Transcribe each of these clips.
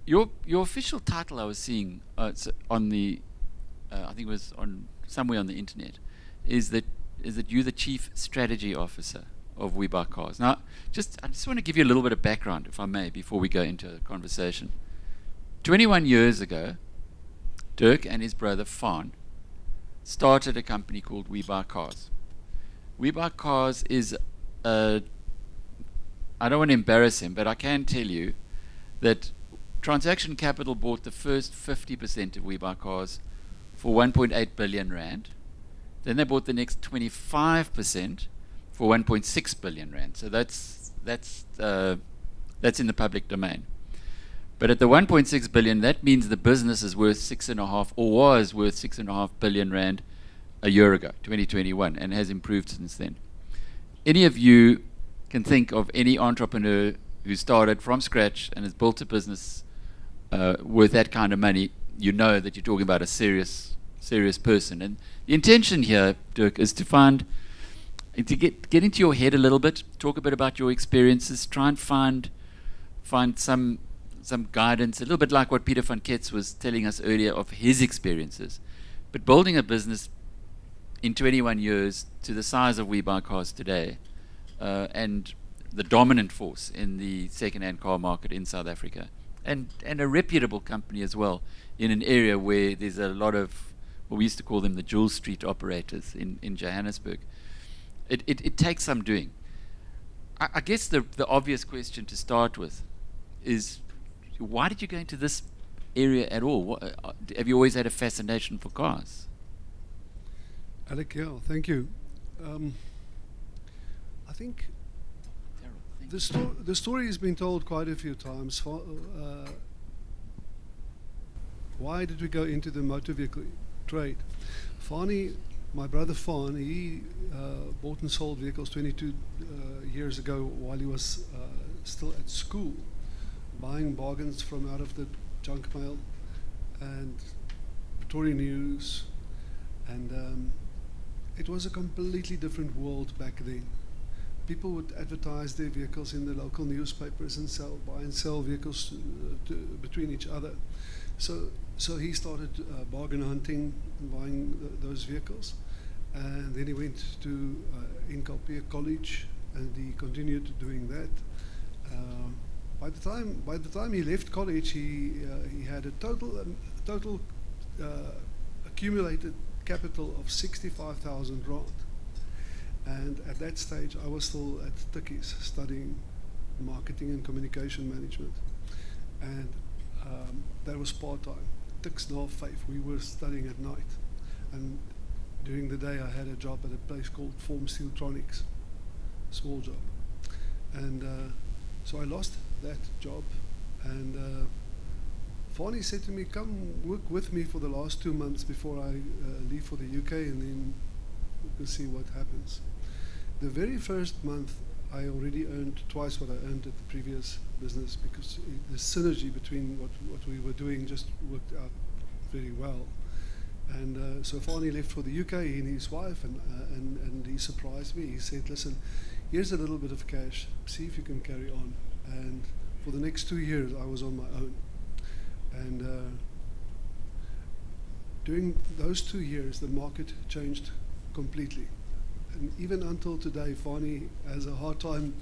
your official title I was seeing on the I think it was on somewhere on the internet is that you're the Chief Strategy Officer of WeBuyCars. Now, I just want to give you a little bit of background, if I may, before we go into a conversation. 21 years ago, Dirk and his brother Fawn started a company called WeBuyCars. WeBuyCars is I don't want to embarrass him, but I can tell you that Transaction Capital bought the first 50% of WeBuyCars for 1.8 billion rand. Then they bought the next 25% for 1.6 billion rand. So that's in the public domain. But at the 1.6 billion, that means the business is worth 6.5 or was worth 6.5 billion rand a year ago, 2021, and has improved since then. Any of you can think of any entrepreneur who started from scratch and has built a business worth that kind of money, you know that you're talking about a serious person. And the intention here, Dirk, is to get into your head a little bit, talk a bit about your experiences, try and find some guidance, a little bit like what Peter van Ketz was telling us earlier of his experiences. But building a business in 21 years to the size of WeBuyCars today, and the dominant force in the second-hand car market in South Africa, and a reputable company as well in an area where there's a lot of, well, we used to call them the Jewel Street operators in Johannesburg. It takes some doing. I guess the obvious question to start with is, why did you go into this area at all? Have you always had a fascination for cars? Alec, yeah, thank you. I think the story has been told quite a few times. Why did we go into the motor vehicle trade? My brother Fawn, he bought and sold vehicles 22 years ago while he was still at school, buying bargains from out of the junk mail and Pretoria News, and it was a completely different world back then. People would advertise their vehicles in the local newspapers and buy and sell vehicles between each other. So he started bargain hunting and buying those vehicles, and then he went to Inkapia College, and he continued doing that. By the time he left college, he had a total accumulated capital of 65,000 rand. And at that stage, I was still at Tikkies studying marketing and communication management, and that was part-time. Tik's now 5. We were studying at night, and during the day I had a job at a place called Form Steeltronics, small job. And so I lost that job, and Fani said to me, come work with me for the last 2 months before I leave for the UK, and then we can see what happens. The very first month, I already earned twice what I earned at the previous business, because the synergy between what we were doing just worked out very well. And so Fani left for the UK, he and his wife, and he surprised me. He said, listen, here's a little bit of cash, see if you can carry on. And for the next 2 years, I was on my own. And during those 2 years, the market changed completely. And even until today, Fani has a hard time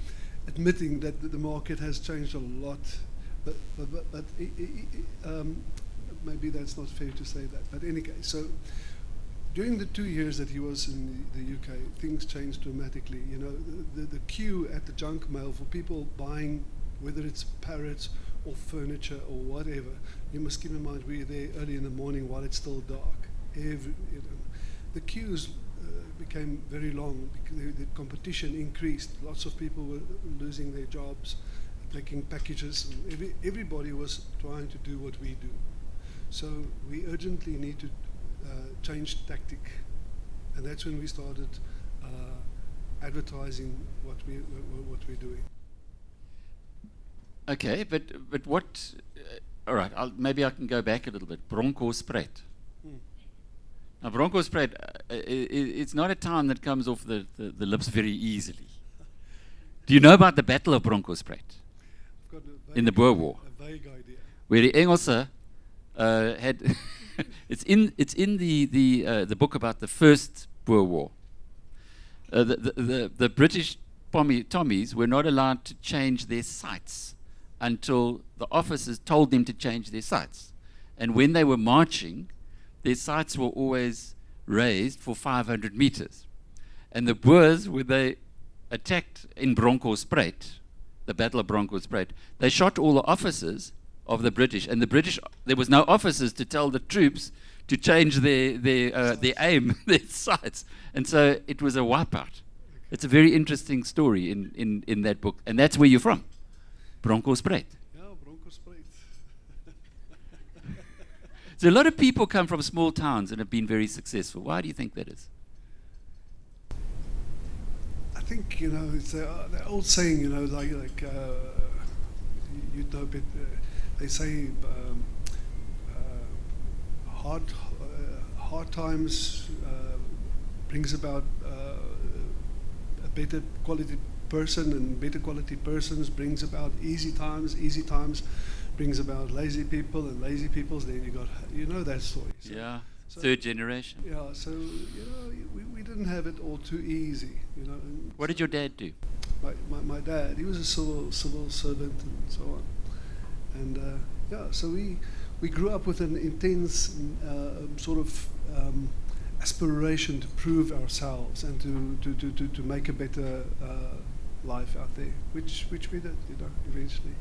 admitting that the market has changed a lot. But maybe that's not fair to say that. But in any case, so during the 2 years that he was in the UK, things changed dramatically. You know, the queue at the junk mail for people buying, whether it's parrots or furniture or whatever. You must keep in mind we're there early in the morning while it's still dark. The queues became very long. The competition increased. Lots of people were losing their jobs, taking packages. Everybody was trying to do what we do. So we urgently need to change tactic, and that's when we started advertising what we're doing. Okay, but what? All right, maybe I can go back a little bit. Bronkhorstspruit. Now, Bronkhorstspruit, it's not a town that comes off the lips very easily. Do you know about the Battle of Bronkhorstspruit in the Boer War? A vague idea. where the Engelse had it's in the book about the first Boer War. The British Tommies were not allowed to change their sights until the officers told them to change their sights. And when they were marching, their sights were always raised for 500 meters. And the Boers, when they attacked in Bronkhorstspruit, the Battle of Bronkhorstspruit, they shot all the officers of the British, and the British, there was no officers to tell the troops to change their aim, their sights. And so it was a wipeout. It's a very interesting story in that book, and that's where you're from, Bronkhorstspruit. Yeah, Bronkhorstspruit. So a lot of people come from small towns and have been very successful. Why do you think that is? I think, it's the old saying, you know a bit, they say hard times brings about a better quality person, and better quality persons brings about easy times brings about lazy people, and lazy people's, then you got that story. So, Yeah, third generation. Yeah, so we didn't have it all too easy, What did your dad do? My dad, he was a civil servant and so on, and so we grew up with an intense sort of aspiration to prove ourselves and to make a better life out there, which we did, eventually.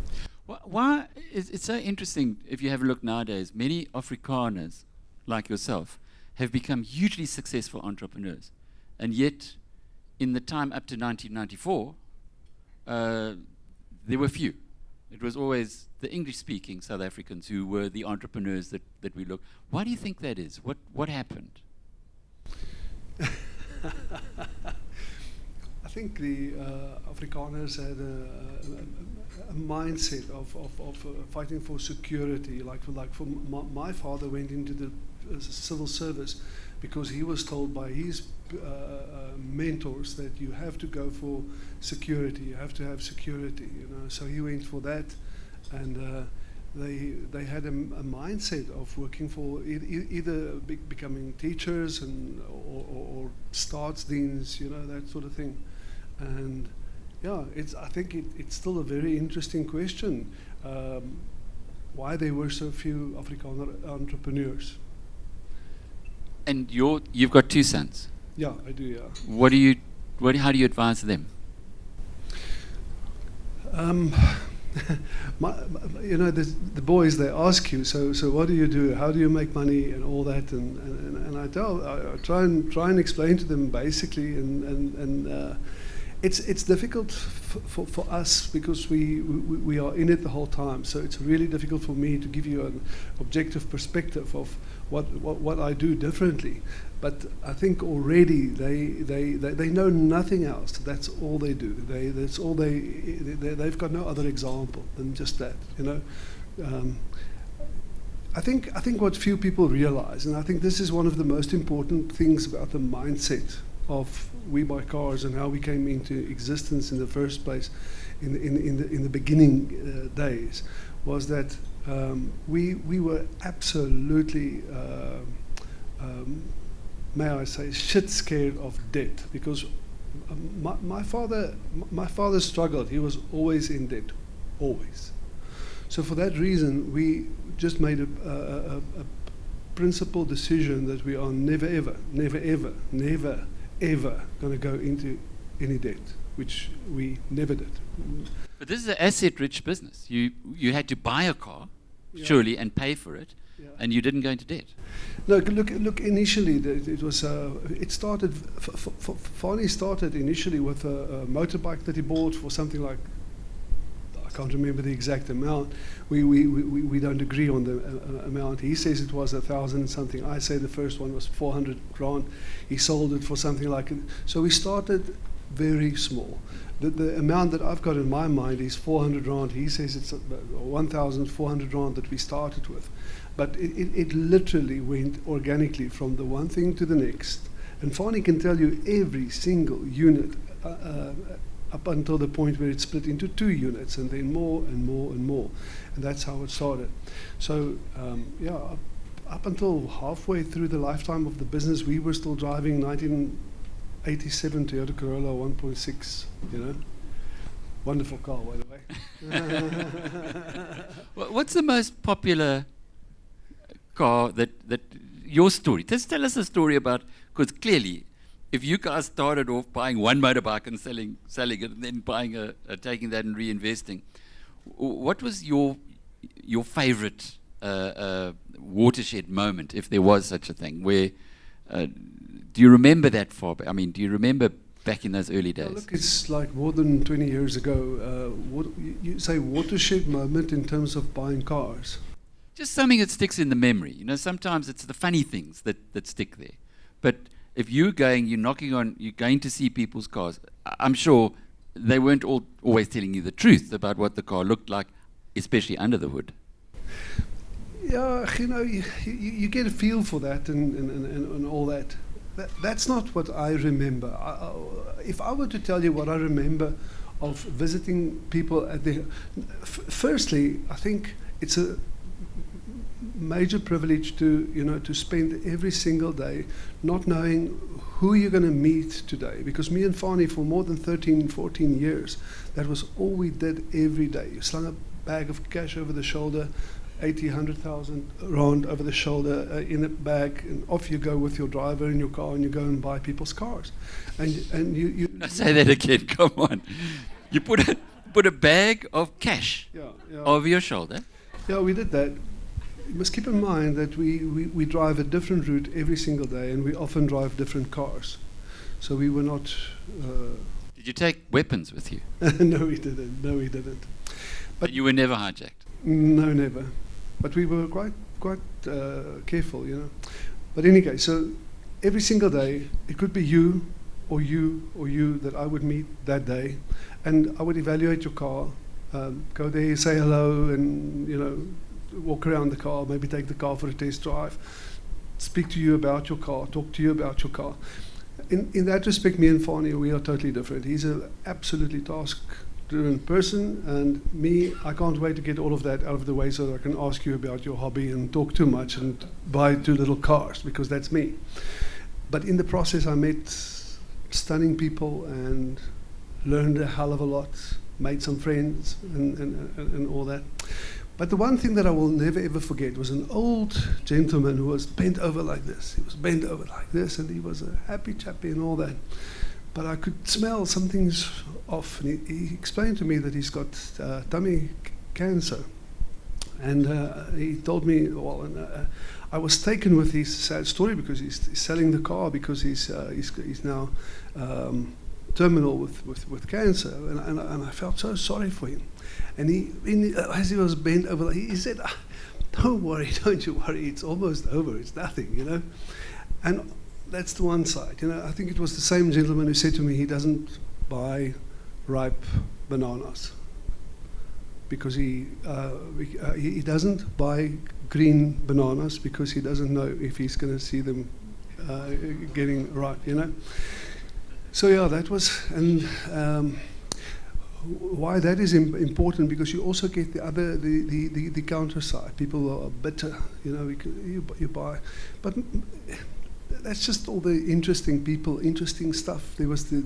Why it's so interesting if you have a look nowadays. Many Afrikaners, like yourself, have become hugely successful entrepreneurs, and yet in the time up to 1994, there were few. It was always the English-speaking South Africans who were the entrepreneurs that we look. Why do you think that is? What happened? I think the Afrikaners had a mindset of fighting for security. Like for my father went into the civil service because he was told by his mentors that you have to go for security. You have to have security. So he went for that, and they had a mindset of working for either becoming teachers or staatsdienst, that sort of thing. And yeah, I think it's still a very interesting question, why there were so few Afrikaner entrepreneurs. And you've got two sons. Yeah, I do. Yeah. How do you advise them? The boys, they ask you, so what do you do? How do you make money and all that? And I try and explain to them basically, and it's difficult for us because we are in it the whole time. So it's really difficult for me to give you an objective perspective of what I do differently. But I think already they know nothing else. That's all they do. They've got no other example than just that. I think what few people realize, and I think this is one of the most important things about the mindset of WeBuyCars and how we came into existence in the first place in the beginning days, was that we were absolutely may I say, shit scared of debt, because my father struggled. He was always in debt, always. So for that reason, we just made a principled decision that we are never ever going to go into any debt, which we never did. But this is an asset-rich business. You had to buy a car, surely, and pay for it. Yeah. And you didn't go into debt. No, look. Initially, it started. Fani started initially with a motorbike that he bought for something like, I can't remember the exact amount. We don't agree on the amount. He says it was 1,000 something. I say the first one was 400 rand. He sold it for something like it. So we started very small. The amount that I've got in my mind is 400 rand. He says it's 1,400 rand that we started with. But it literally went organically from the one thing to the next. And Fani can tell you every single unit up until the point where it split into 2 units, and then more and more and more. And that's how it started. So, up until halfway through the lifetime of the business, we were still driving 1987 Toyota Corolla 1.6, Wonderful car, by the way. What's the most popular car that your story? Just tell us a story about, because clearly, if you guys started off buying one motorbike and selling it, and then buying taking that and reinvesting, what was your favorite watershed moment, if there was such a thing? Where do you remember that far? I mean, do you remember back in those early days? Look, it's like more than 20 years ago. You say watershed moment in terms of buying cars? Just something that sticks in the memory. Sometimes it's the funny things that stick there. But if you're going to see people's cars, I'm sure they weren't always telling you the truth about what the car looked like, especially under the hood. Yeah, you get a feel for that and all that. That's not what I remember. If I were to tell you what I remember of visiting people at the... Firstly, I think it's a major privilege to spend every single day not knowing who you're going to meet today. Because me and Fani, for more than 13, 14 years, that was all we did every day. You slung a bag of cash over the shoulder, 80, 100,000 rand over the shoulder in a bag, and off you go with your driver in your car, and you go and buy people's cars. And you say that again, come on. You put a bag of cash over your shoulder? Yeah, we did that. You must keep in mind that we drive a different route every single day, and we often drive different cars. So we were not... Did you take weapons with you? No, we didn't. But you were never hijacked? No, never. But we were quite careful, But in any case, so every single day, it could be you or you that I would meet that day, and I would evaluate your car, go there, say hello, and walk around the car, maybe take the car for a test drive, speak to you about your car, talk to you about your car. In that respect, me and Fani, we are totally different. He's an absolutely task-driven person, and me, I can't wait to get all of that out of the way so that I can ask you about your hobby and talk too much and buy 2 little cars, because that's me. But in the process, I met stunning people and learned a hell of a lot, made some friends and all that. But the one thing that I will never ever forget was an old gentleman who was bent over like this. He was bent over like this, and he was a happy chappy and all that. But I could smell something's off, and he explained to me that he's got tummy cancer. And he told me, I was taken with his sad story, because he's selling the car because he's now terminal with cancer, and I felt so sorry for him. And as he was bent over, he said, don't you worry, it's almost over, it's nothing, And that's the one side, I think it was the same gentleman who said to me he doesn't buy ripe bananas, because he doesn't buy green bananas because he doesn't know if he's going to see them getting ripe, So yeah, that was, and why that is important, because you also get the counter side. People are bitter, you buy, but that's just all the interesting people, interesting stuff. There was the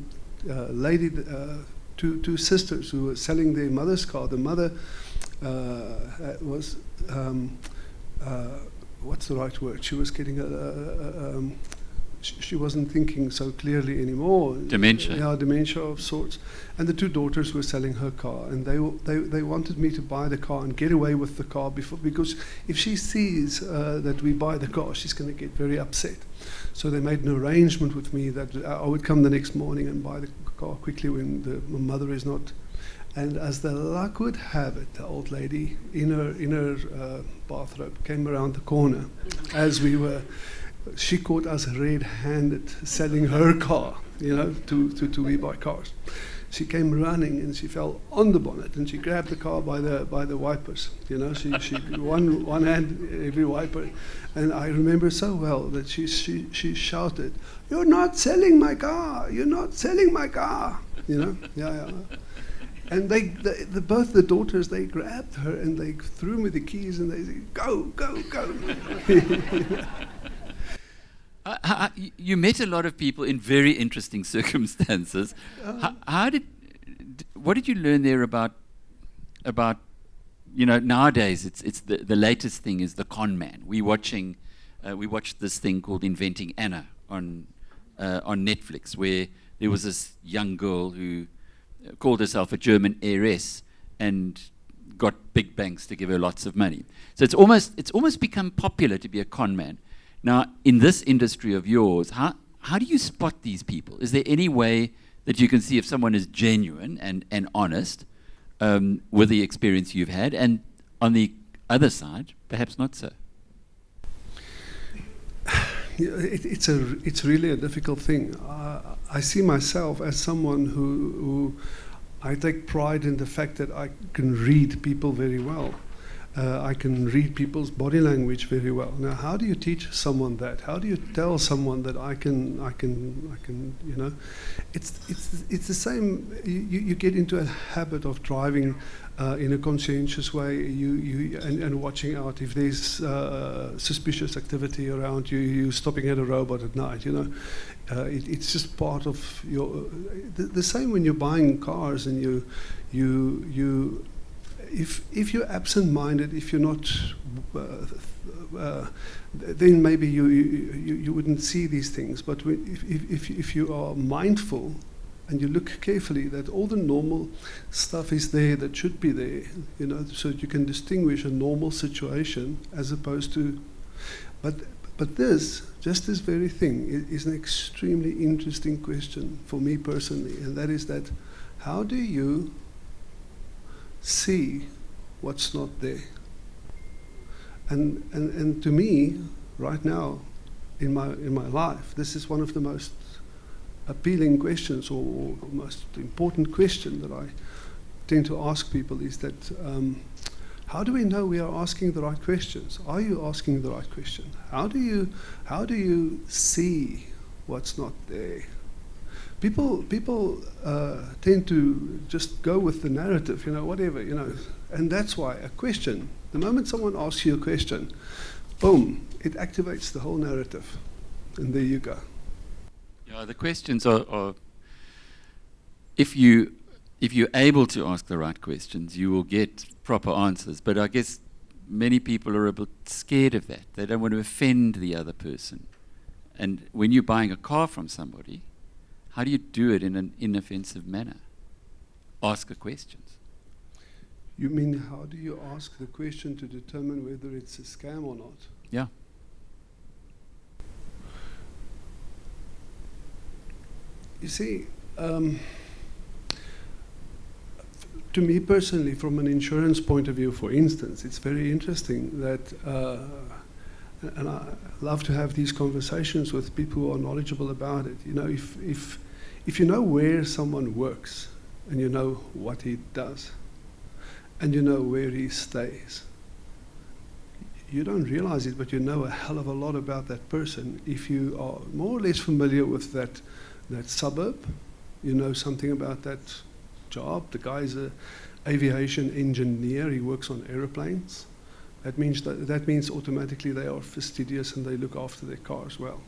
lady, two sisters who were selling their mother's car. The mother was, what's the right word? She was getting she wasn't thinking so clearly anymore. Dementia. Yeah, dementia of sorts. And the 2 daughters were selling her car, and they wanted me to buy the car and get away with the car because if she sees that we buy the car, she's going to get very upset. So they made an arrangement with me that I would come the next morning and buy the car quickly when my mother is not. And as the luck would have it, the old lady in her bathrobe came around the corner as we were. She caught us red-handed selling her car, to WeBuyCars. She came running and she fell on the bonnet and she grabbed the car by the wipers. She one hand every wiper, and I remember so well that she shouted, "You're not selling my car! You're not selling my car!" you know, yeah. And both the daughters, they grabbed her and they threw me the keys and they said, go, go, go. You met a lot of people in very interesting circumstances. What did you learn there about nowadays it's the latest thing is the con man. We watched this thing called Inventing Anna on Netflix, where there was this young girl who called herself a German heiress and got big banks to give her lots of money. So it's almost become popular to be a con man. Now, in this industry of yours, how do you spot these people? Is there any way that you can see if someone is genuine and honest with the experience you've had, and on the other side, perhaps not so? It's really a difficult thing. I see myself as someone who I take pride in the fact that I can read people very well. I can read people's body language very well. Now, how do you teach someone that? How do you tell someone that I can? You know, it's the same. You get into a habit of driving in a conscientious way. And watching out if there's suspicious activity around you. You stopping at a robot at night. You know, it's just part of your. The same when you're buying cars and you. If you're absent-minded, if you're not, then maybe you wouldn't see these things. But if you are mindful and you look carefully, that all the normal stuff is there that should be there, you know, so you can distinguish a normal situation as opposed to. But this very thing is an extremely interesting question for me personally, and that is that how do you see what's not there? And to me, right now, in my life, this is one of the most appealing questions, or most important question that I tend to ask people is that how do we know we are asking the right questions? Are you asking the right question? How do you see what's not there? People tend to just go with the narrative, you know, whatever, you know, and that's why a question, the moment someone asks you a question, boom, it activates the whole narrative, and there you go. Yeah, the questions are if you're able to ask the right questions, you will get proper answers. But I guess many people are a bit scared of that. They don't want to offend the other person. And when you're buying a car from somebody, how do you do it in an inoffensive manner? Ask the questions. You mean how do you ask the question to determine whether it's a scam or not? Yeah. You see, to me personally, from an insurance point of view, for instance, it's very interesting that, and I love to have these conversations with people who are knowledgeable about it. You know, if you know where someone works, and you know what he does, and you know where he stays, you don't realize it, but you know a hell of a lot about that person. If you are more or less familiar with that suburb, you know something about that job. The guy's an aviation engineer, he works on airplanes. That means automatically they are fastidious and they look after their cars well.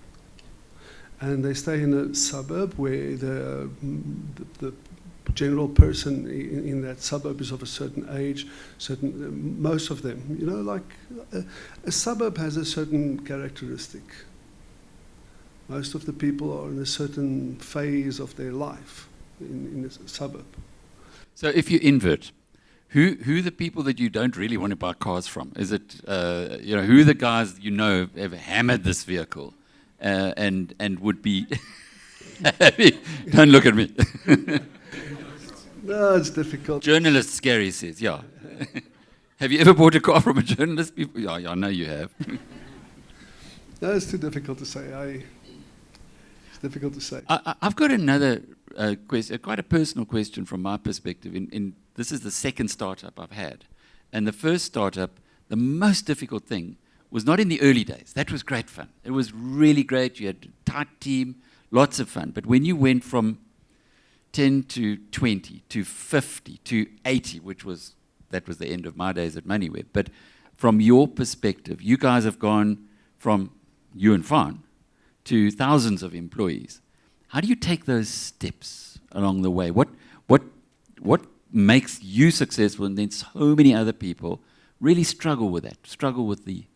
And they stay in a suburb where the general person in that suburb is of a certain age, most of them, you know, like a suburb has a certain characteristic. Most of the people are in a certain phase of their life in a suburb. So if you invert, who are the people that you don't really want to buy cars from? Is it, who are the guys you know have hammered this vehicle and would be... Don't look at me. No, it's difficult. Journalist Scary says, yeah. Have you ever bought a car from a journalist before? Yeah, I know you have. No, it's too difficult to say. It's difficult to say. I've got another question, quite a personal question from my perspective. This is the second startup I've had. And the first startup, the most difficult thing was not in the early days. That was great fun. It was really great. You had a tight team, lots of fun. But when you went from 10 to 20 to 50 to 80, that was the end of my days at MoneyWeb. But from your perspective, you guys have gone from you and Fawn to thousands of employees. How do you take those steps along the way? What makes you successful, and then so many other people really struggle with that, struggle with the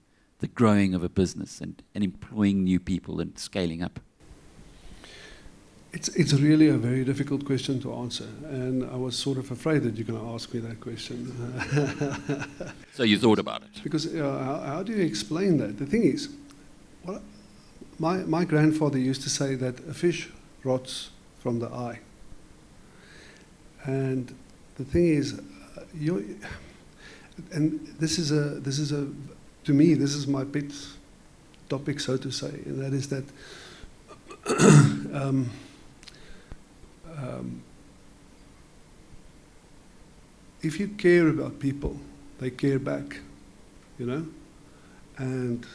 growing of a business and employing new people and scaling up? It's really a very difficult question to answer, and I was sort of afraid that you're going to ask me that question. So you thought about it? Because how do you explain that? The thing is, my grandfather used to say that a fish rots from the eye. And the thing is, and this is to me, this is my pet topic, so to say, and that is that if you care about people, they care back, you know, and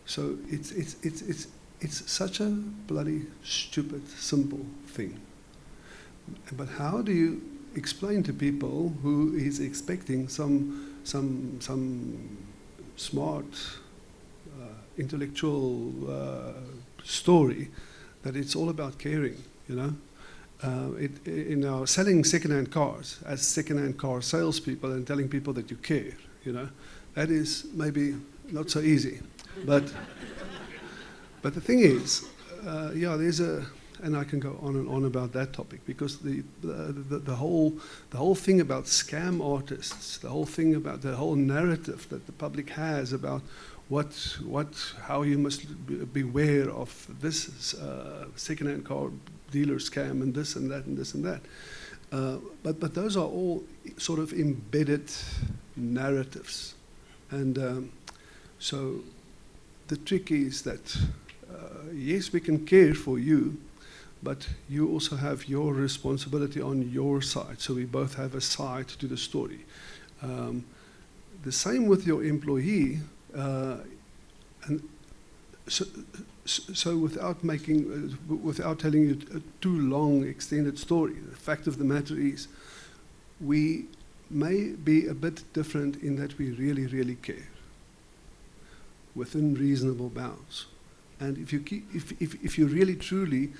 so it's such a bloody stupid, simple thing. But how do you explain to people who is expecting some smart, intellectual story that it's all about caring, you know? Selling second-hand cars as second-hand car salespeople and telling people that you care, you know, that is maybe not so easy. But the thing is, and I can go on and on about that topic, because the whole thing about scam artists, the whole thing about the whole narrative that the public has about how you must beware of this second-hand car dealer scam and this and that and this and that. But those are all sort of embedded narratives. And so the trick is that, yes, we can care for you, but you also have your responsibility on your side. So we both have a side to the story. The same with your employee. And so without telling you a too long extended story, the fact of the matter is, we may be a bit different in that we really, really care within reasonable bounds. And if you really truly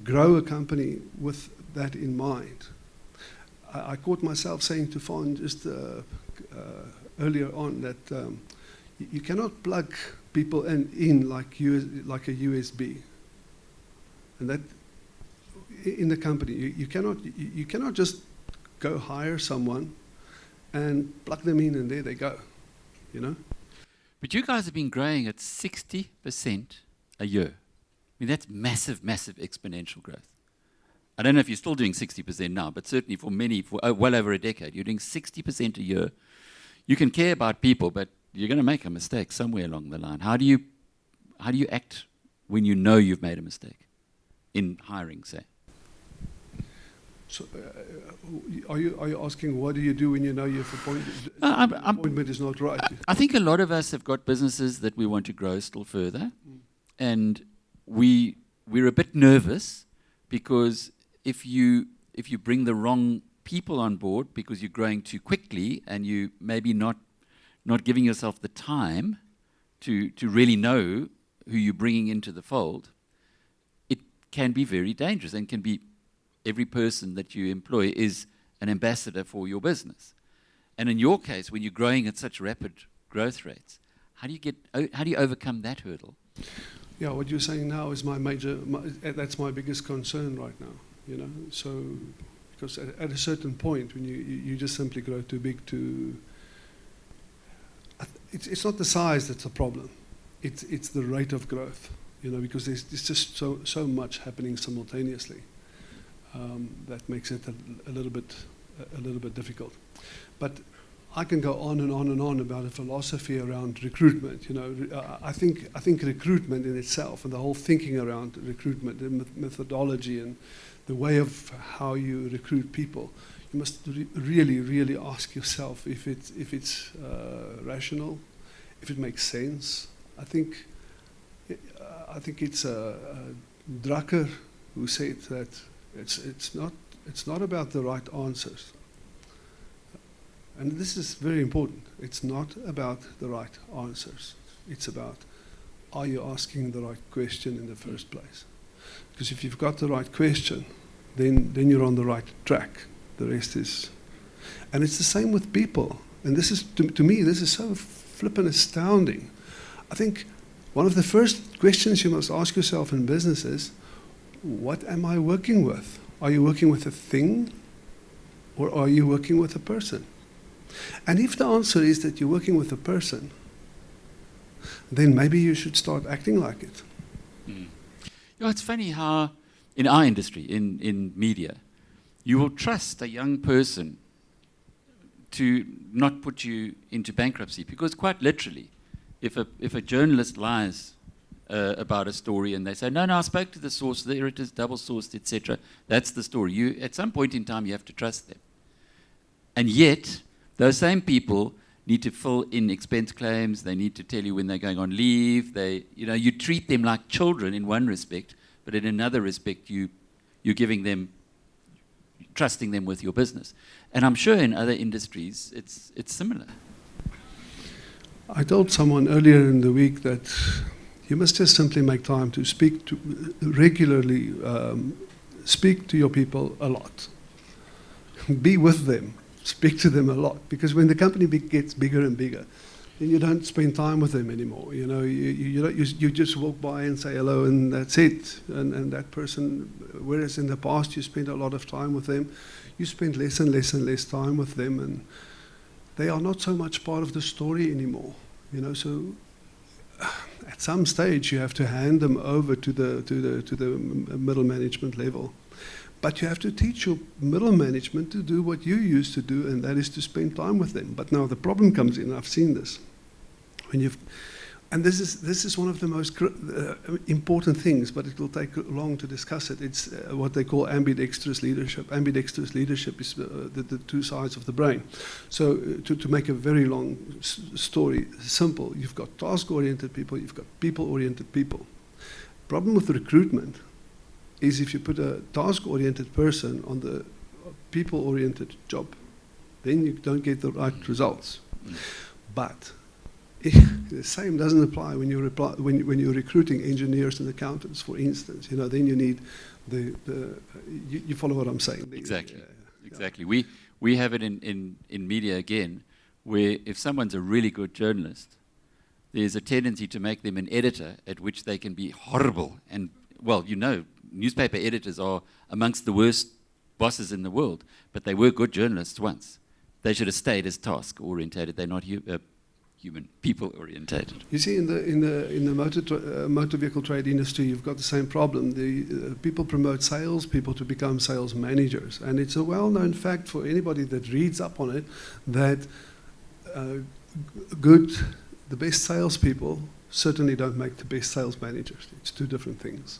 grow a company with that in mind, I caught myself saying to Fawn just earlier on that you cannot plug people in like a USB, and that in the company you cannot just go hire someone and plug them in and there they go, you know. But you guys have been growing at 60% a year. I mean, that's massive, massive exponential growth. I don't know if you're still doing 60% now, but certainly for well over a decade, you're doing 60% a year. You can care about people, but you're going to make a mistake somewhere along the line. How do you act when you know you've made a mistake in hiring, say? So, are you asking what do you do when you know your appointment is not right? I think a lot of us have got businesses that we want to grow still further, and we're a bit nervous because if you bring the wrong people on board because you're growing too quickly and you maybe not giving yourself the time to really know who you're bringing into the fold, it can be very dangerous and can be every person that you employ is an ambassador for your business. And in your case, when you're growing at such rapid growth rates, how do you overcome that hurdle? Yeah, what you're saying now is that's my biggest concern right now, you know. So, because at a certain point, when you just simply grow too big it's not the size that's the problem. It's the rate of growth, you know, because there's just so much happening simultaneously that makes it a little bit difficult. But I can go on and on and on about a philosophy around recruitment. You know, I think recruitment in itself and the whole thinking around recruitment, the methodology and the way of how you recruit people, you must really, really ask yourself if it's rational, if it makes sense. I think it's Drucker who said that it's not about the right answers. And this is very important. It's not about the right answers. It's about, are you asking the right question in the first place? Because if you've got the right question, then you're on the right track. The rest is... And it's the same with people. And this is, to me, this is so flippin' astounding. I think one of the first questions you must ask yourself in business is, what am I working with? Are you working with a thing, or are you working with a person? And if the answer is that you're working with a person, then maybe you should start acting like it. Mm. You know, it's funny how in our industry, in media, you will trust a young person to not put you into bankruptcy, because quite literally, if a journalist lies about a story and they say, no, I spoke to the source, there it is, double-sourced, etc., that's the story. At some point in time, you have to trust them. And yet, those same people need to fill in expense claims, they need to tell you when they're going on leave, you treat them like children in one respect, but in another respect, you're giving them, trusting them with your business. And I'm sure in other industries, it's similar. I told someone earlier in the week that you must just simply make time to speak to regularly, speak to your people a lot. Be with them, speak to them a lot, because when the company gets bigger and bigger, then you don't spend time with them anymore. You know, you just walk by and say hello, and that's it. And that person, whereas in the past you spent a lot of time with them, you spend less and less and less time with them, and they are not so much part of the story anymore. You know, so at some stage you have to hand them over to the middle management level. But you have to teach your middle management to do what you used to do, and that is to spend time with them. But now the problem comes in. I've seen this. And this is one of the most important things, but it will take long to discuss it. It's what they call ambidextrous leadership. Ambidextrous leadership is the two sides of the brain. So to make a very long story simple, you've got task-oriented people, you've got people-oriented people. Problem with recruitment is if you put a task-oriented person on the people-oriented job, then you don't get the right results. But the same doesn't apply when you're recruiting engineers and accountants, for instance. You know, then you need you follow what I'm saying. Exactly. Exactly. We have it in media again, where if someone's a really good journalist, there's a tendency to make them an editor, at which they can be horrible. And, well, you know, newspaper editors are amongst the worst bosses in the world, but they were good journalists once. They should have stayed as task-orientated. They're not human, people-orientated. You see, in the motor vehicle trade industry, you've got the same problem. The people promote sales people to become sales managers, and it's a well-known fact for anybody that reads up on it that the best salespeople certainly don't make the best sales managers. It's two different things,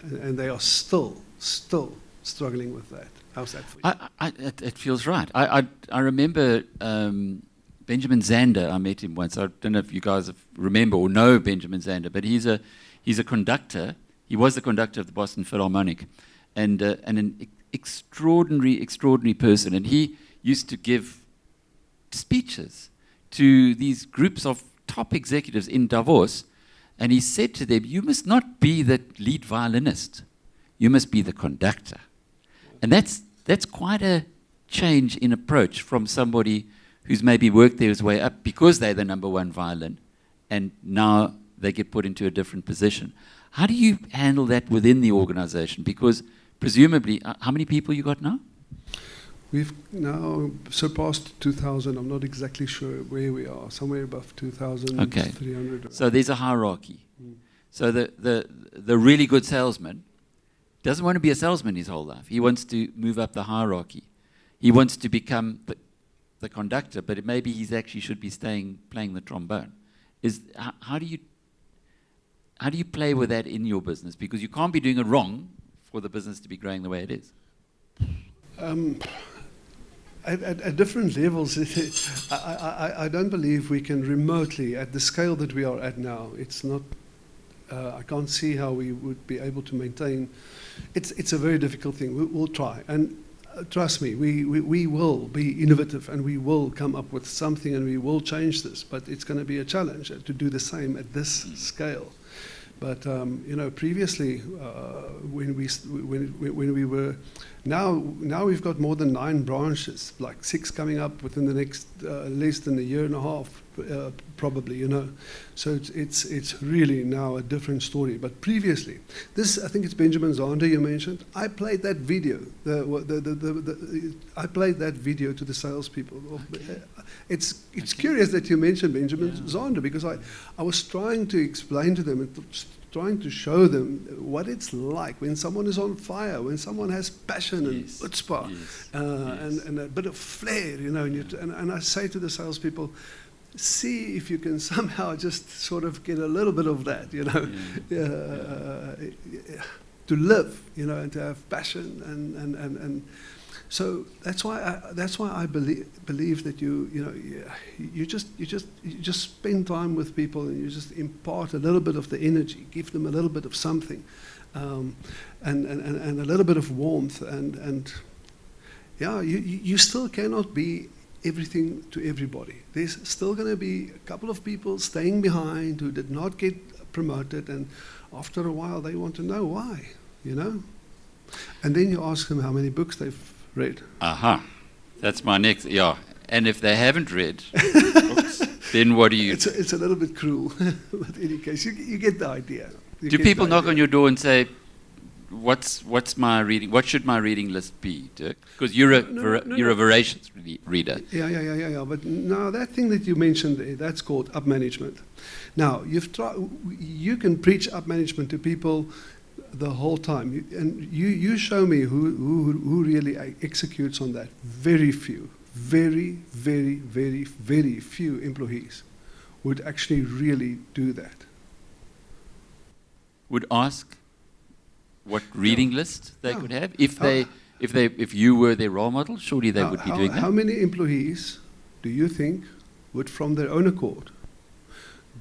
and they are still struggling with that. How's that for you? It feels right. I remember. Benjamin Zander, I met him once. I don't know if you guys remember or know Benjamin Zander, but he's a conductor. He was the conductor of the Boston Philharmonic, and an extraordinary person. And he used to give speeches to these groups of top executives in Davos, and he said to them, "You must not be the lead violinist. You must be the conductor." And that's quite a change in approach from somebody who's maybe worked their way up because they're the number one violin, and now they get put into a different position. How do you handle that within the organization? Because presumably, how many people you got now? We've now surpassed 2,000. I'm not exactly sure where we are. Somewhere above 2,300. Okay. So there's a hierarchy. So the really good salesman doesn't want to be a salesman his whole life. He wants to move up the hierarchy. He wants to become the conductor, but maybe he's actually should be playing the trombone. How do you play with that in your business? Because you can't be doing it wrong for the business to be growing the way it is. At different levels, I don't believe we can remotely, at the scale that we are at now, it's not I can't see how we would be able to maintain. It's a very difficult thing. We'll try, and trust me, we will be innovative, and we will come up with something, and we will change this. But it's going to be a challenge to do the same at this scale. But previously, when we were, now we've got more than 9 branches, like 6 coming up within the next less than a year and a half, probably. So it's really now a different story. But previously, this, I think it's Benjamin Zander you mentioned. I played that video. I played that video to the salespeople. Okay. It's curious that you mentioned Benjamin Zander, because I was trying to explain to them and trying to show them what it's like when someone is on fire, when someone has passion and chutzpah, and a bit of flair, and I say to the salespeople, see if you can somehow just sort of get a little bit of that, to live, and to have passion, and so that's why I believe that you just spend time with people, and you just impart a little bit of the energy, give them a little bit of something, and a little bit of warmth, and you still cannot be everything to everybody. There's still going to be a couple of people staying behind who did not get promoted, and after a while they want to know why, and then you ask them how many books they've read. That's my next. And if they haven't read books, then what do you? It's a little bit cruel, but in any case, you get the idea. Do people knock on your door and say, "What's my reading? What should my reading list be, Dirk?" Because you're a voracious reader. Yeah. But now that thing that you mentioned there, that's called up management. Now you can preach up management to people the whole time, and you show me who really executes on that. Very few, very, very, very, very few employees would actually really do that. Would ask what reading list they could have if you were their role model. Surely they would be doing that. How many employees do you think would, from their own accord,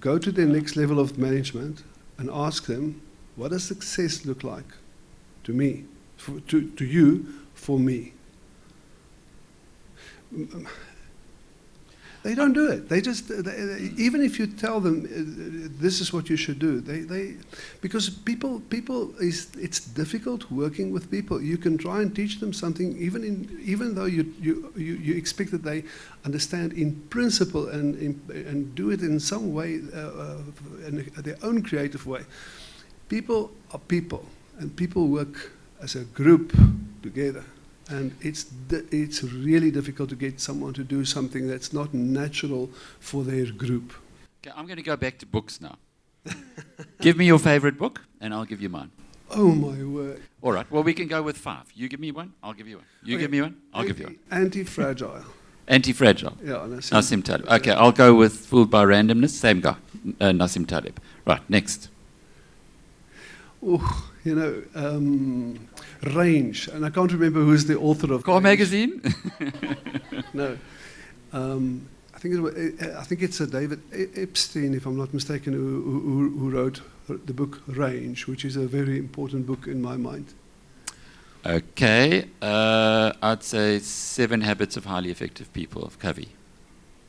go to their next level of management and ask them, what does success look like to me, to you, for me? They don't do it. They just, even if you tell them this is what you should do, because people, it's difficult working with people. You can try and teach them something, even though you expect that they understand in principle and do it in some way, in their own creative way. People are people, and people work as a group together, and it's really difficult to get someone to do something that's not natural for their group. Okay, I'm going to go back to books now. Give me your favorite book, and I'll give you mine. Oh my word! All right. Well, we can go with 5. You give me one, I'll give you one. You give me one, I'll give you one. Anti-fragile. Anti-fragile. Yeah, Nassim Taleb. Okay, I'll go with Fooled by Randomness. Same guy, Nassim Taleb. Right. Next. Range, and I can't remember who's the author of Car Magazine. No, I think it's a David Epstein, if I'm not mistaken, who wrote the book Range, which is a very important book in my mind. Okay, I'd say 7 Habits of Highly Effective People of Covey.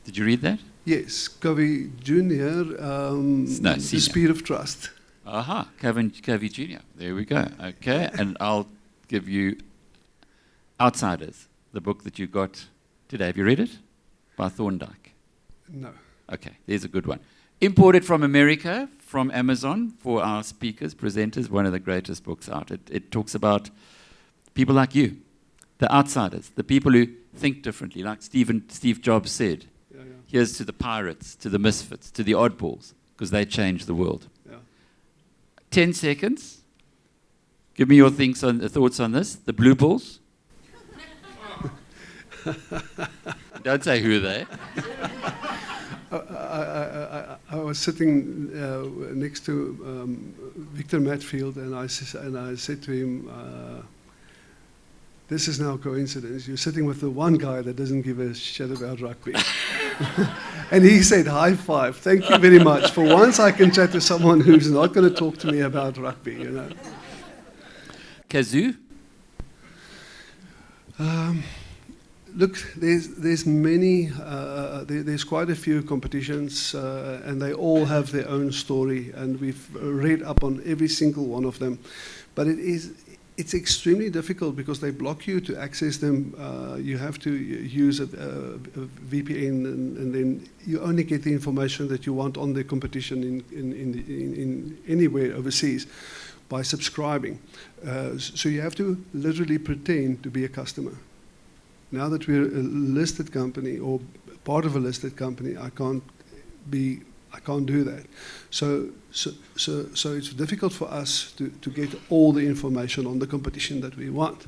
Did you read that? Yes, Covey Jr. The Speed of Trust. Covey Jr. There we go. Okay, and I'll give you Outsiders, the book that you got today. Have you read it? By Thorndike. No. Okay, there's a good one. Imported from America, from Amazon, for our speakers, presenters, one of the greatest books out. It talks about people like you, the outsiders, the people who think differently, like Steve Jobs said. Yeah. Here's to the pirates, to the misfits, to the oddballs, because they change the world. 10 seconds. Give me your thoughts on this. The blue balls. Don't say who they are. I was sitting next to Victor Matfield, and I said to him, this is now coincidence. You're sitting with the one guy that doesn't give a shit about rugby. And he said, high five, thank you very much. For once I can chat to someone who's not going to talk to me about rugby, you know. Kazoo? Look, there's many, there's quite a few competitions, and they all have their own story, and we've read up on every single one of them. But it's extremely difficult because they block you to access them. You have to use a VPN, and then you only get the information that you want on the competition in anywhere overseas by subscribing. So you have to literally pretend to be a customer. Now that we're a listed company or part of a listed company, I can't do that. So it's difficult for us to get all the information on the competition that we want.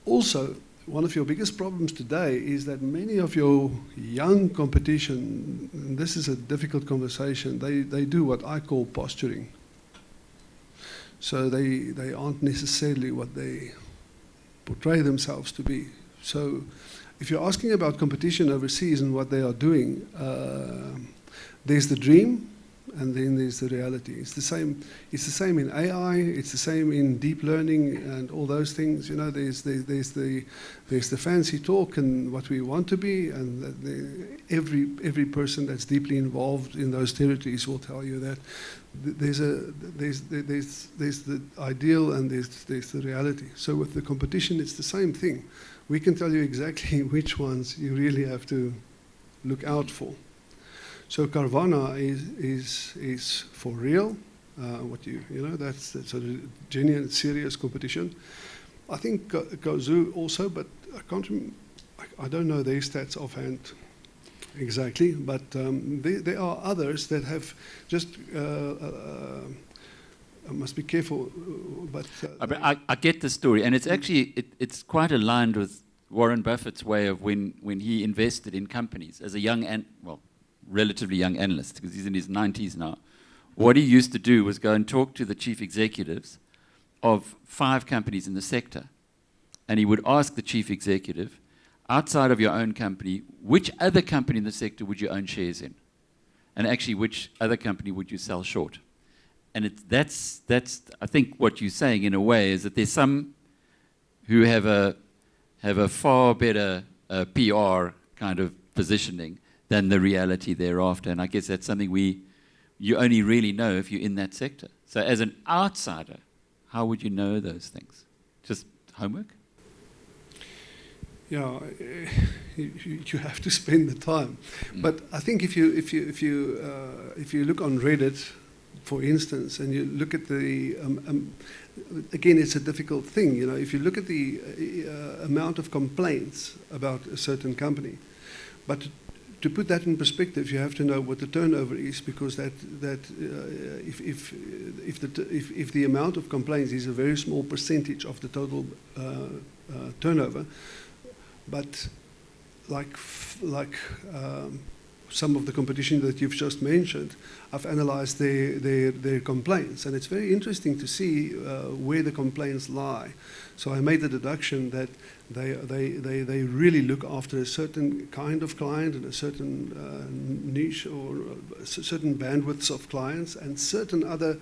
Also, one of your biggest problems today is that many of your young competition, and this is a difficult conversation, they do what I call posturing. So they aren't necessarily what they portray themselves to be. So if you're asking about competition overseas and what they are doing, there's the dream, and then there's the reality. It's the same in AI. It's the same in deep learning and all those things. You know, there's the fancy talk and what we want to be, and every person that's deeply involved in those territories will tell you that there's the ideal and there's the reality. So with the competition, it's the same thing. We can tell you exactly which ones you really have to look out for. So Carvana is for real. That's a genuine, serious competition. I think Kazoo also, but I don't know their stats offhand exactly. But there are others that have just. I must be careful, but I get the story, and it's actually it's quite aligned with Warren Buffett's way of when he invested in companies as a relatively young analyst, because he's in his 90s now. What he used to do was go and talk to the chief executives of 5 companies in the sector, and he would ask the chief executive, outside of your own company, which other company in the sector would you own shares in, and actually which other company would you sell short. And that's I think what you're saying in a way is that there's some who have a far better PR kind of positioning than the reality thereafter. And I guess that's something you only really know if you're in that sector. So as an outsider, how would you know those things? Just homework? Yeah, you have to spend the time. But I think if you look on Reddit, for instance, and you look at the again, it's a difficult thing. You know, if you look at the amount of complaints about a certain company, but to put that in perspective, you have to know what the turnover is, because if the amount of complaints is a very small percentage of the total turnover, but like some of the competition that you've just mentioned, I've analyzed their complaints, and it's very interesting to see where the complaints lie. So I made the deduction that they really look after a certain kind of client and a certain niche or certain bandwidths of clients, and certain other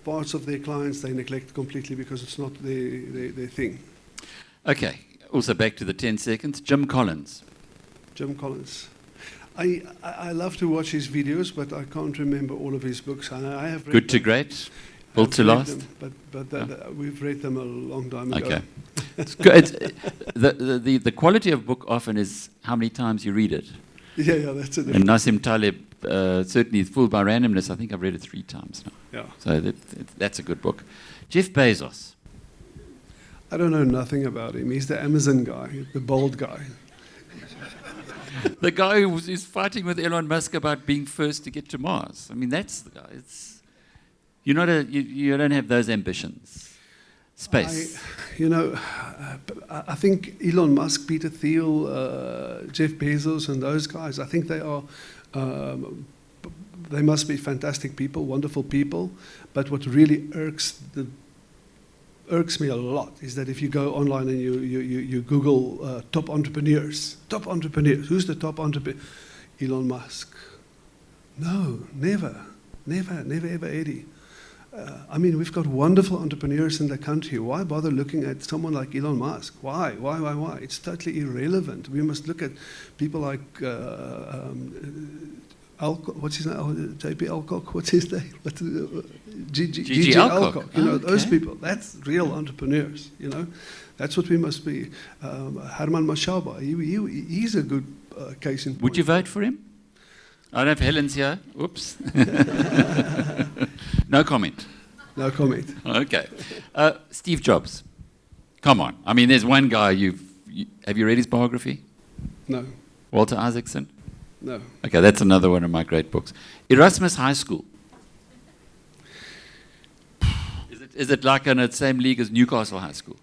parts of their clients they neglect completely because it's not their thing. Okay, also back to the 10 seconds. Jim Collins. Jim Collins. I love to watch his videos, but I can't remember all of his books. I have read Good to them. Great, Built to Last. But we've read them a long time ago. Okay, it's good. The quality of book often is how many times you read it. Yeah, that's it. And Nassim Taleb, certainly Fooled by Randomness, I think I've read it 3 times now. Yeah. So that's a good book. Jeff Bezos. I don't know nothing about him. He's the Amazon guy, the bald guy. The guy who's fighting with Elon Musk about being first to get to Mars. I mean, that's the guy. You don't have those ambitions. Space. I think Elon Musk, Peter Thiel, Jeff Bezos, and those guys, I think they are. They must be fantastic people, wonderful people. But what really irks me a lot is that if you go online and you Google top entrepreneurs, who's the top entrepreneur? Elon Musk. No, never, ever, Eddie. I mean, we've got wonderful entrepreneurs in the country. Why bother looking at someone like Elon Musk? Why? It's totally irrelevant. We must look at people like what's his name? J.P. Alcock. What's his name? G.G. Alcock. You know, those people. That's real entrepreneurs. You know, that's what we must be. Herman Mashaba. He's a good case in point. Would you vote for him? I don't know if Helen's here. Oops. No comment. No comment. Okay. Steve Jobs. Come on. I mean, there's one guy have you read his biography? No. Walter Isaacson? No. Okay, that's another one of my great books. Erasmus High School. Is it like in the same league as Newcastle High School?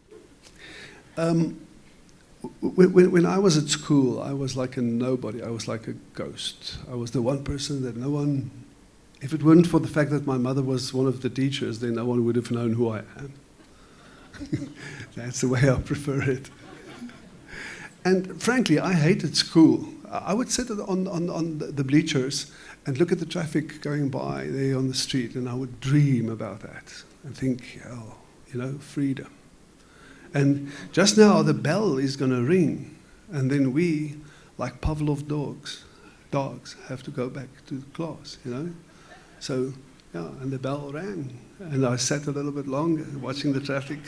When I was at school, I was like a nobody. I was like a ghost. I was the one person that no one... If it weren't for the fact that my mother was one of the teachers, then no one would have known who I am. That's the way I prefer it. And frankly, I hated school. I would sit on the bleachers and look at the traffic going by there on the street, and I would dream about that and think, oh, you know, freedom. And just now the bell is going to ring, and then we, like Pavlov dogs have to go back to class, you know. So, yeah, and the bell rang, and I sat a little bit longer watching the traffic,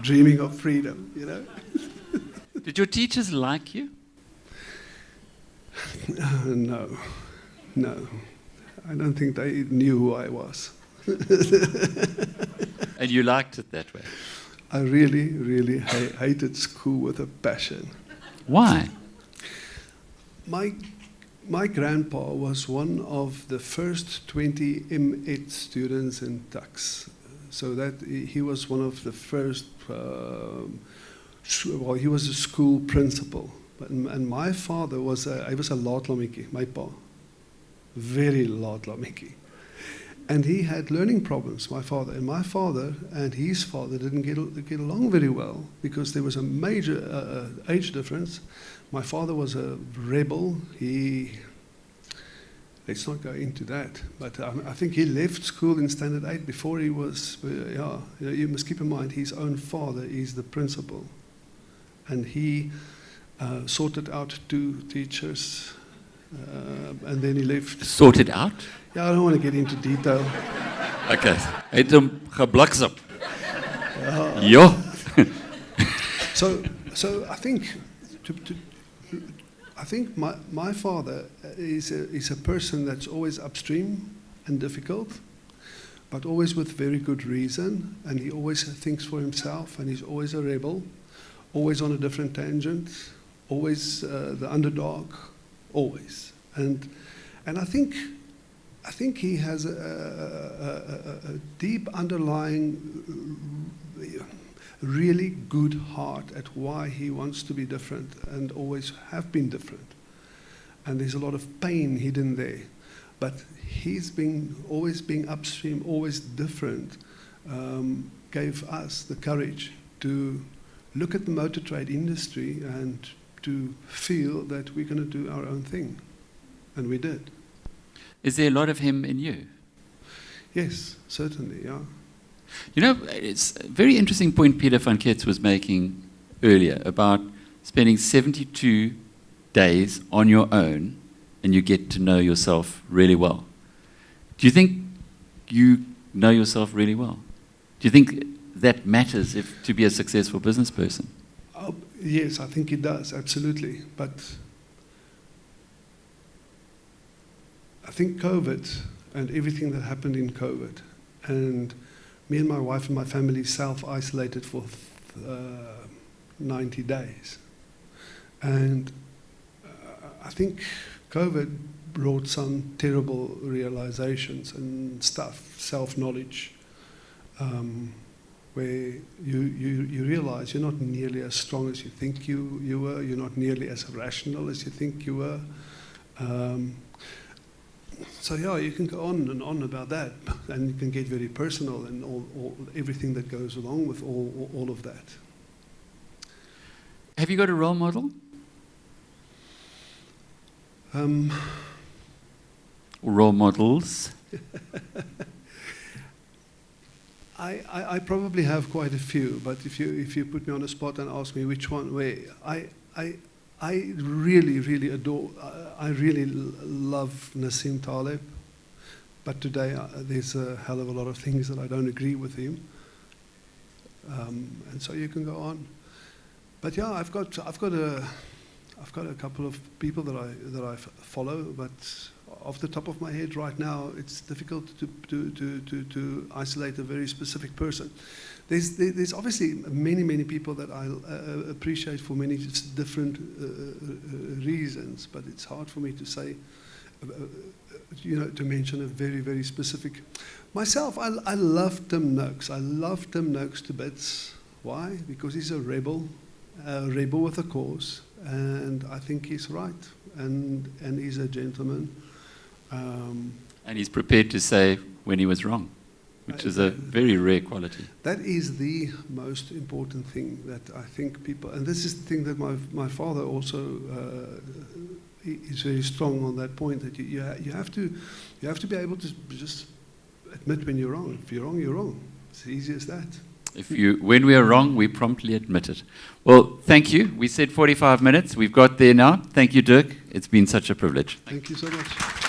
dreaming of freedom, you know. Did your teachers like you? No. I don't think they knew who I was. And you liked it that way? I really hated school with a passion. Why? My grandpa was one of the first 20 M.Ed students in Tux. So that he was one of the first, he was a school principal. And my father was a laatlammetjie, my pa. Very laatlammetjie. And he had learning problems, my father. And my father and his father didn't get along very well because there was a major age difference. My father was a rebel. Let's not go into that. But I think he left school in Standard 8 before he was, you must keep in mind, his own father is the principal. And he sorted out 2 teachers, and then he left. Sorted out? Yeah, I don't want to get into detail. Okay. Hy het hom gebliksem. Ja. So I think my father is a person that's always upstream and difficult, but always with very good reason, and he always thinks for himself, and he's always a rebel, always on a different tangent, always the underdog, always. And I think he has a deep underlying, really good heart at why he wants to be different and always have been different. And there's a lot of pain hidden there. But always being upstream, always different, gave us the courage to look at the motor trade industry and to feel that we're going to do our own thing. And we did. Is there a lot of him in you? Yes, certainly, yeah. You know, it's a very interesting point Peter van Kets was making earlier about spending 72 days on your own and you get to know yourself really well. Do you think you know yourself really well? Do you think that matters to be a successful business person? Yes, I think it does, absolutely. But I think COVID and everything that happened in COVID, and me and my wife and my family self-isolated for 90 days. And I think COVID brought some terrible realizations and stuff, self-knowledge, where you realize you're not nearly as strong as you think you were, you're not nearly as rational as you think you were. So yeah, you can go on and on about that, and you can get very personal and all everything that goes along with all of that. Have you got a role model? or role models? I probably have quite a few, but if you put me on the spot and ask me which one, I really adore, I really love Nassim Taleb, but today there's a hell of a lot of things that I don't agree with him, and so you can go on. But yeah, I've got a couple of people that I follow, but off the top of my head right now, it's difficult to isolate a very specific person. There's obviously many people that I appreciate for many different reasons, but it's hard for me to say, to mention a very specific. Myself, I love Tim Noakes. I love Tim Noakes to bits. Why? Because he's a rebel with a cause, and I think he's right, and he's a gentleman. And he's prepared to say when he was wrong, which is a very rare quality. That is the most important thing that I think people, and this is the thing that my father also is very strong on that point, that you have to be able to just admit when you're wrong. If you're wrong, you're wrong. It's as easy as that. When we are wrong, we promptly admit it. Well, thank you. We said 45 minutes. We've got there now. Thank you, Dirk. It's been such a privilege. Thank you so much.